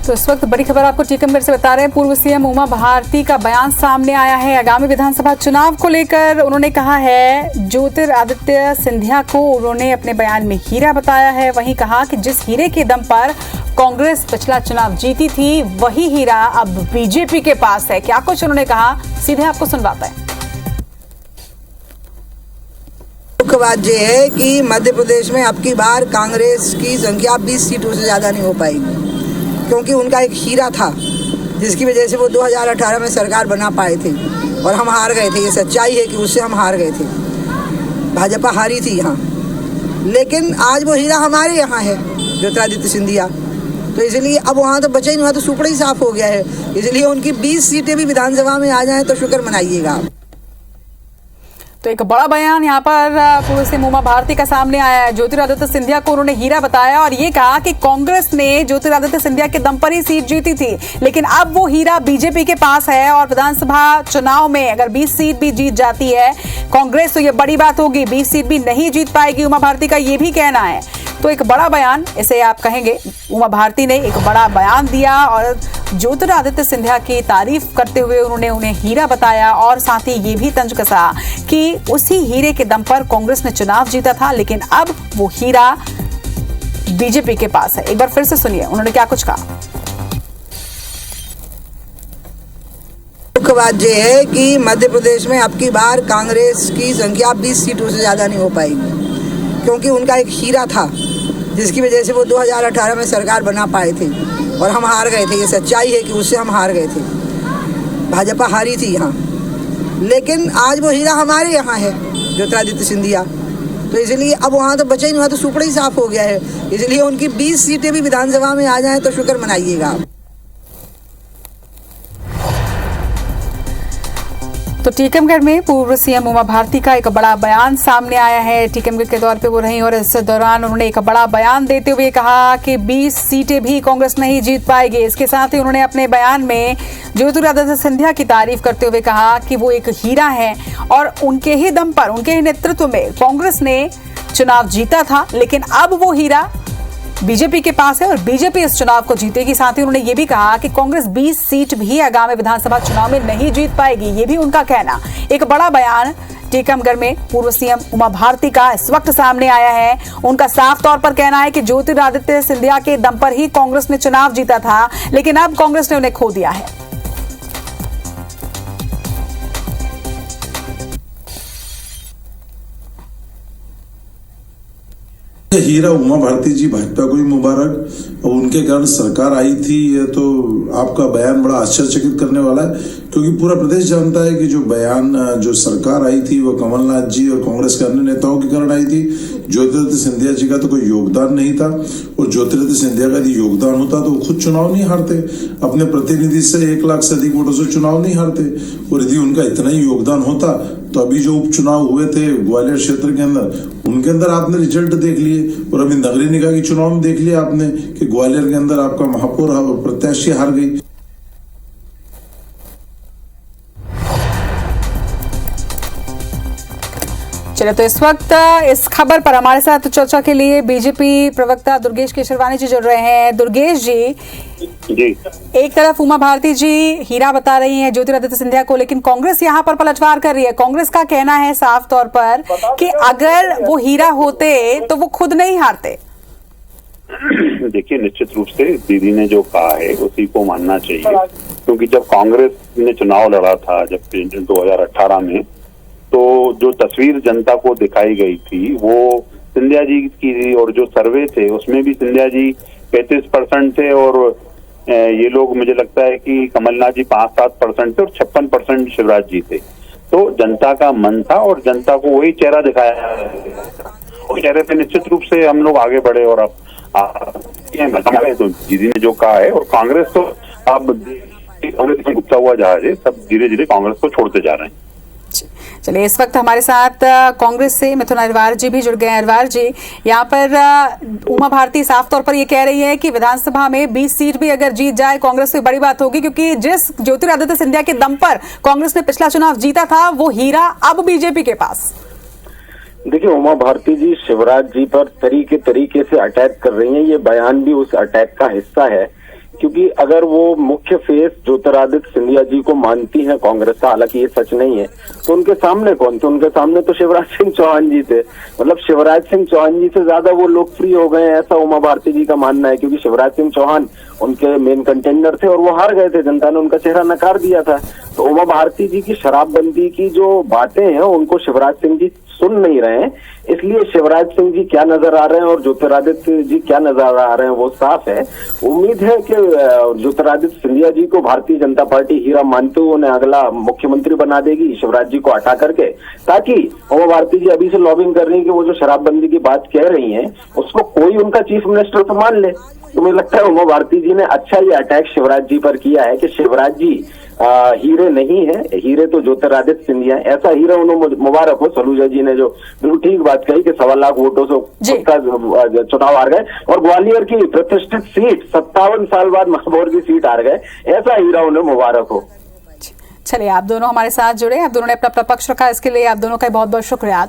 तो इस वक्त बड़ी खबर आपको टीकमगढ़ से बता रहे हैं। पूर्व सीएम उमा भारती का बयान सामने आया है। आगामी विधानसभा चुनाव को लेकर उन्होंने कहा है, ज्योतिरादित्य सिंधिया को उन्होंने अपने बयान में हीरा बताया है। वहीं कहा कि जिस हीरे के दम पर कांग्रेस पिछला चुनाव जीती थी, वही हीरा अब बीजेपी के पास है। क्या कुछ उन्होंने कहा, सीधे आपको सुनवाते हैं। मुख्य बात यह है कि मध्य प्रदेश में अब की बार कांग्रेस की संख्या 20 सीटों से ज़्यादा नहीं हो पाएगी, क्योंकि उनका एक हीरा था जिसकी वजह से वो 2018 में सरकार बना पाए थे और हम हार गए थे। ये सच्चाई है कि उससे हम हार गए थे। भाजपा हारी थी यहाँ, लेकिन आज वो हीरा हमारे यहाँ है, ज्योतिरादित्य सिंधिया। तो इसलिए अब वहाँ तो बचा ही नहीं, वहाँ तो सुपड़ा ही साफ हो गया है। इसलिए उनकी 20 सीटें भी विधानसभा में आ जाएं तो शुक्र मनाइएगा। तो एक बड़ा बयान यहाँ पर पूर्व सीएम उमा भारती का सामने आया है। ज्योतिरादित्य सिंधिया को उन्होंने हीरा बताया और ये कहा कि कांग्रेस ने ज्योतिरादित्य सिंधिया के दम पर ही सीट जीती थी, लेकिन अब वो हीरा बीजेपी के पास है और विधानसभा चुनाव में अगर 20 सीट भी जीत जाती है कांग्रेस तो ये बड़ी बात होगी, 20 सीट भी नहीं जीत पाएगी। उमा भारती का ये भी कहना है। तो एक बड़ा बयान, इसे आप कहेंगे, उमा भारती ने एक बड़ा बयान दिया और ज्योतिरादित्य सिंधिया की तारीफ करते हुए उन्होंने उन्हें हीरा बताया और साथ ही ये भी तंज कसा कि उसी हीरे के दम पर कांग्रेस ने चुनाव जीता था, लेकिन अब वो हीरा बीजेपी के पास है। एक बार फिर से सुनिए उन्होंने क्या कुछ कहा। मुख्य बात यह है कि मध्य प्रदेश में अब की बार कांग्रेस की संख्या 20 सीटों से ज़्यादा नहीं हो पाएगी, क्योंकि उनका एक हीरा था जिसकी वजह से वो 2018 में सरकार बना पाए थे और हम हार गए थे। ये सच्चाई है कि उससे हम हार गए थे। भाजपा हारी थी यहाँ, लेकिन आज वो हीरा हमारे यहाँ है, ज्योतिरादित्य सिंधिया। तो इसलिए अब वहाँ तो बचा ही नहीं, वहाँ तो सुपड़ा ही साफ हो गया है। इसलिए उनकी 20 सीटें भी विधानसभा में आ जाएं तो शुक्र मनाइएगा। तो टीकमगढ़ में पूर्व सीएम उमा भारती का एक बड़ा बयान सामने आया है। टीकमगढ़ के दौर पे वो रही और इस दौरान उन्होंने एक बड़ा बयान देते हुए कहा कि 20 सीटें भी कांग्रेस नहीं जीत पाएगी। इसके साथ ही उन्होंने अपने बयान में ज्योतिरादित्य सिंधिया की तारीफ करते हुए कहा कि वो एक हीरा है और उनके ही दम पर, उनके ही नेतृत्व में कांग्रेस ने चुनाव जीता था, लेकिन अब वो हीरा बीजेपी के पास है और बीजेपी इस चुनाव को जीतेगी। साथ ही उन्होंने ये भी कहा कि कांग्रेस 20 सीट भी आगामी विधानसभा चुनाव में नहीं जीत पाएगी। ये भी उनका कहना। एक बड़ा बयान टीकमगढ़ में पूर्व सीएम उमा भारती का इस वक्त सामने आया है। उनका साफ तौर पर कहना है कि ज्योतिरादित्य सिंधिया के दम पर ही कांग्रेस ने चुनाव जीता था, लेकिन अब कांग्रेस ने उन्हें खो दिया है। हीरा उमा भारती जी, भाजपा को भी मुबारक। और उनके कारण सरकार आई थी, ये तो आपका बयान बड़ा आश्चर्यचकित करने वाला है, क्योंकि पूरा प्रदेश जानता है कि जो सरकार आई थी वो कमलनाथ जी और कांग्रेस के अन्य नेताओं के कारण आई थी। ज्योतिरादित्य सिंधिया जी का तो कोई योगदान नहीं था, और ज्योतिरादित्य सिंधिया का यदि योगदान होता तो वो खुद चुनाव नहीं हारते, अपने प्रतिनिधि से 1 लाख से अधिक वोटों से चुनाव नहीं हारते। और यदि उनका इतना ही योगदान होता तो अभी जो उपचुनाव हुए थे ग्वालियर क्षेत्र के अंदर, उनके अंदर आपने रिजल्ट देख लिए, और अभी नगरीय निकाय के चुनाव में देख लिया आपने कि ग्वालियर के अंदर आपका महापौर प्रत्याशी हार गई। चलिए, तो इस वक्त इस खबर पर हमारे साथ चर्चा के लिए बीजेपी प्रवक्ता दुर्गेश केशरवानी जी जुड़ रहे हैं। दुर्गेश जी, एक तरफ उमा भारती जी हीरा बता रही हैं ज्योतिरादित्य सिंधिया को, लेकिन कांग्रेस यहाँ पर पलटवार कर रही है। कांग्रेस का कहना है साफ तौर पर कि अगर वो हीरा होते तो वो खुद नहीं हारते। देखिए, निश्चित रूप से दीदी ने जो कहा है उसी को मानना चाहिए, क्योंकि जब कांग्रेस ने चुनाव लड़ा था, जब 2018 में, तो जो तस्वीर जनता को दिखाई गई थी वो सिंधिया जी की, और जो सर्वे थे उसमें भी सिंधिया जी 35% थे और ये लोग, मुझे लगता है कि कमलनाथ जी 5-7% थे और 56% शिवराज जी थे। तो जनता का मन था और जनता को वही चेहरा दिखाया, उस चेहरे पे निश्चित रूप से हम लोग आगे बढ़े। और अब तो दीदी ने जो कहा है, और कांग्रेस तो अब कांग्रेस गुप्ता हुआ जहाज है, सब धीरे धीरे कांग्रेस को छोड़ते जा रहे हैं। चलिए, इस वक्त हमारे साथ कांग्रेस से मिथुन अरवार जी भी जुड़ गए हैं। अरवार जी, यहाँ पर उमा भारती साफ तौर पर ये कह रही है कि विधानसभा में 20 सीट भी अगर जीत जाए कांग्रेस को बड़ी बात होगी, क्योंकि जिस ज्योतिरादित्य सिंधिया के दम पर कांग्रेस ने पिछला चुनाव जीता था वो हीरा अब बीजेपी के पास। देखिए, उमा भारती जी शिवराज जी पर तरीके से अटैक कर रही हैं। ये बयान भी उस अटैक का हिस्सा है क्योंकि अगर वो मुख्य फेस ज्योतिरादित्य सिंधिया जी को मानती हैं कांग्रेस का, हालांकि ये सच नहीं है, तो उनके सामने कौन थे? उनके सामने तो शिवराज सिंह चौहान जी थे। मतलब शिवराज सिंह चौहान जी से ज्यादा वो लोकप्रिय हो गए हैं, ऐसा उमा भारती जी का मानना है, क्योंकि शिवराज सिंह चौहान उनके मेन कंटेंडर थे और वो हार गए थे, जनता ने उनका चेहरा नकार दिया था। तो उमा भारती जी की शराबबंदी की जो बातें हैं उनको शिवराज सिंह जी सुन नहीं रहे हैं, इसलिए शिवराज सिंह जी क्या नजर आ रहे हैं और ज्योतिरादित्य जी क्या नजर आ रहे हैं वो साफ है। उम्मीद है कि ज्योतिरादित्य सिंधिया जी को भारतीय जनता पार्टी हीरा मानते हुए उन्हें अगला मुख्यमंत्री बना देगी, शिवराज जी को हटा करके, ताकि उमा भारती जी अभी से लॉबिंग कर रही है कि वो जो शराबबंदी की बात कह रही हैं उसको कोई उनका चीफ मिनिस्टर तो मान ले। तो मुझे लगता है उमा भारती जी ने अच्छा ये अटैक शिवराज जी पर किया है कि शिवराज जी हीरे नहीं है, हीरे तो ज्योतिरादित्य सिंधिया है। ऐसा हीरा उन्हें मुबारक हो। सलूजा जी ने जो बिल्कुल ठीक बात कही कि 1.25 लाख वोटों से उसका चुनाव हार गए और ग्वालियर की प्रतिष्ठित सीट 57 साल बाद महापौर की सीट हार गए, ऐसा हीरा उन्हें मुबारक हो। चलिए, आप दोनों हमारे साथ जुड़े, आप दोनों ने अपना पक्ष रखा, इसके लिए आप दोनों का बहुत बहुत शुक्रिया।